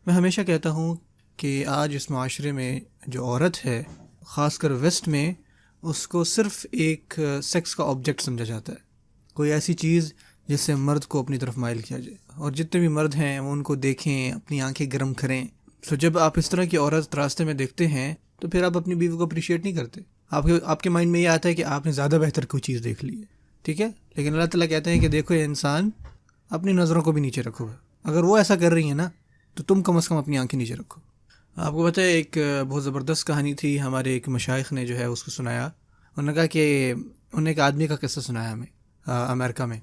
میں ہمیشہ کہتا ہوں کہ آج اس معاشرے میں جو عورت ہے، خاص کر ویسٹ میں، اس کو صرف ایک سیکس کا آبجیکٹ سمجھا جاتا ہے، کوئی ایسی چیز جس سے مرد کو اپنی طرف مائل کیا جائے، اور جتنے بھی مرد ہیں وہ ان کو دیکھیں، اپنی آنکھیں گرم کریں. سو جب آپ اس طرح کی عورت راستے میں دیکھتے ہیں تو پھر آپ اپنی بیوی کو اپریشیٹ نہیں کرتے. آپ کے مائنڈ میں یہ آتا ہے کہ آپ نے زیادہ بہتر کوئی چیز دیکھ لی ہے، ٹھیک ہے. لیکن اللہ تعالیٰ کہتے ہیں کہ دیکھو یہ انسان اپنی نظروں کو بھی نیچے رکھو. اگر وہ ایسا کر رہی ہیں نا تو تم کم از کم اپنی آنکھیں نیچے رکھو. آپ کو پتہ ہے ایک بہت زبردست کہانی تھی، ہمارے ایک مشائخ نے جو ہے اس کو سنایا. انہوں نے کہا کہ انہوں نے ایک آدمی کا قصہ سنایا ہمیں امریکہ میں.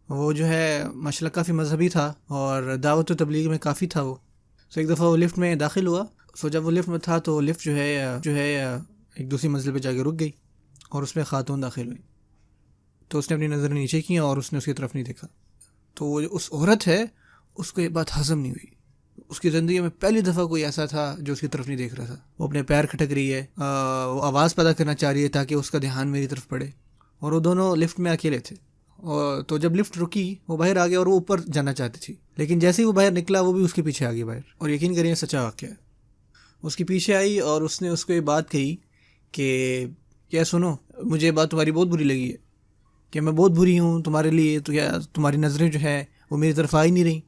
وہ جو ہے ماشاءاللہ کافی مذہبی تھا اور دعوت و تبلیغ میں کافی تھا وہ. سو ایک دفعہ وہ لفٹ میں داخل ہوا. سو جب وہ لفٹ میں تھا تو لفٹ جو ہے ایک دوسری منزل پہ جا کے رک گئی اور اس میں خاتون داخل ہوئی. تو اس نے اپنی نظر نیچے کی اور اس نے اس کی طرف نہیں دیکھا. تو وہ جو اس عورت ہے اس کو یہ بات ہضم نہیں ہوئی. اس کی زندگی میں پہلی دفعہ کوئی ایسا تھا جو اس کی طرف نہیں دیکھ رہا تھا. وہ اپنے پیر کھٹک رہی ہے، وہ آواز پیدا کرنا چاہ رہی ہے تاکہ اس کا دھیان میری طرف پڑے، اور وہ دونوں لفٹ میں اکیلے تھے. اور تو جب لفٹ رکی وہ باہر آ گیا اور وہ اوپر جانا چاہتی تھی، لیکن جیسے ہی وہ باہر نکلا وہ بھی اس کے پیچھے آ گئی باہر. اور یقین کریے سچا واقعہ ہے. اس کے پیچھے آئی اور اس نے اس کو یہ بات کہی کہ کیا سنو، مجھے یہ بات تمہاری بہت بری لگی ہے کہ میں بہت بری ہوں تمہارے لیے، تو کیا تمہاری نظریں جو ہے وہ میری طرف آ ہی نہیں رہیں.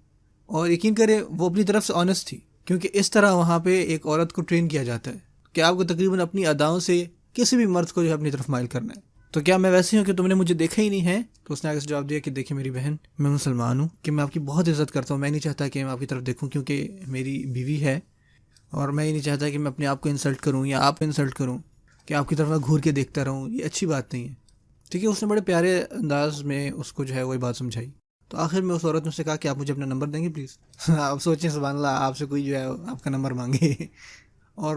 اور یقین کرے وہ اپنی طرف سے آنیسٹ تھی، کیونکہ اس طرح وہاں پہ ایک عورت کو ٹرین کیا جاتا ہے کہ آپ کو تقریباً اپنی اداؤں سے کسی بھی مرد کو جو ہے اپنی طرف مائل کرنا ہے. تو کیا میں ویسی ہوں کہ تم نے مجھے دیکھا ہی نہیں ہے؟ تو اس نے آگے سے جواب دیا کہ دیکھیں میری بہن، میں مسلمان ہوں، کہ میں آپ کی بہت عزت کرتا ہوں، میں نہیں چاہتا کہ میں آپ کی طرف دیکھوں کیونکہ میری بیوی ہے، اور میں یہ نہیں چاہتا کہ میں اپنے آپ کو انسلٹ کروں یا آپ کو انسلٹ کروں، کہ آپ کی طرف میں گھور کے دیکھتا رہوں. یہ اچھی بات نہیں ہے، ٹھیک ہے. اس نے بڑے پیارے انداز میں اس کو جو ہے وہی بات سمجھائی. تو آخر میں اس عورت نے سے کہا کہ آپ مجھے اپنا نمبر دیں گے پلیز. آپ سوچیں سبحان اللہ، آپ سے کوئی جو ہے آپ کا نمبر مانگے. اور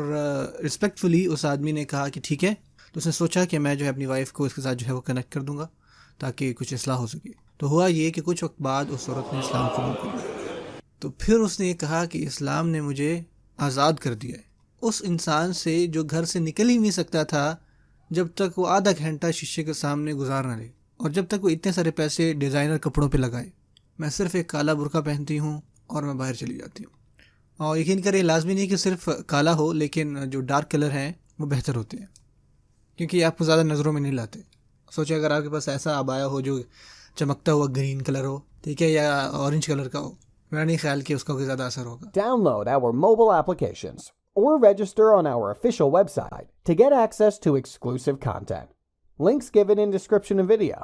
رسپیکٹفلی اس آدمی نے کہا کہ ٹھیک ہے. تو اس نے سوچا کہ میں جو ہے اپنی وائف کو اس کے ساتھ جو ہے وہ کنیکٹ کر دوں گا تاکہ کچھ اصلاح ہو سکے. تو ہوا یہ کہ کچھ وقت بعد اس عورت نے اسلام قبول کر لیا. تو پھر اس نے یہ کہا کہ اسلام نے مجھے آزاد کر دیا ہے اس انسان سے جو گھر سے نکل ہی نہیں سکتا تھا جب تک وہ آدھا گھنٹہ شیشے کے سامنے گزار نہ لے، اور جب تک وہ اتنے سارے پیسے ڈیزائنر کپڑوں پہ لگائے. میں صرف ایک کالا برقع پہنتی ہوں اور میں باہر چلی جاتی ہوں. اور یقین کریں لازمی نہیں کہ صرف کالا ہو، لیکن جو ڈارک کلر ہیں وہ بہتر ہوتے ہیں کیونکہ یہ آپ کو زیادہ نظروں میں نہیں لاتے. سوچیں اگر آپ کے پاس ایسا عبایا ہو جو چمکتا ہوا گرین کلر ہو، ٹھیک ہے، یا اورنج کلر کا ہو، میرا نہیں خیال کہ اس کا کوئی زیادہ اثر ہوگا. Download our mobile applications or register on our official website to get access to exclusive content. Links given in description of video.